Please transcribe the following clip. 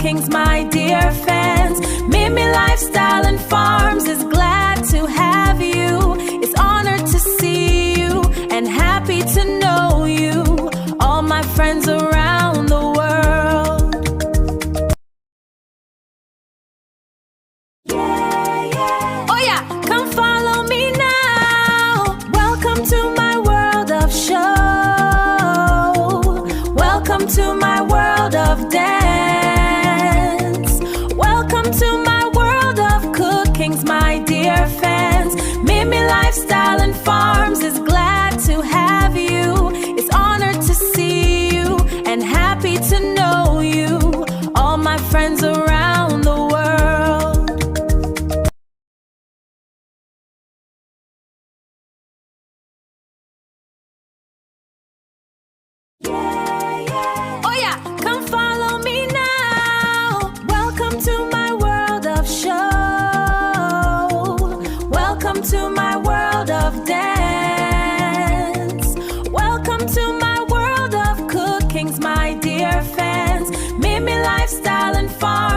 cooking's my dear fans. Mimi Lifestyle and Farms is glad to have you. It's honored to see you and happy to know you. All my friends around the world. Yeah, yeah. Oh yeah, come follow me now. Welcome to my world of show. Welcome to my world of dance. Welcome to my world of cooking's my dear fans. Mimi Lifestyle and Farms is glad to have you. It's honored to see you and happy to know you. All my friends around the world. Yeah, yeah. Oh yeah, come follow me now. Welcome to my world of show. Welcome to my world of dance. Welcome to my world of cooking's my dear fans. Mimi Lifestyle and Farms.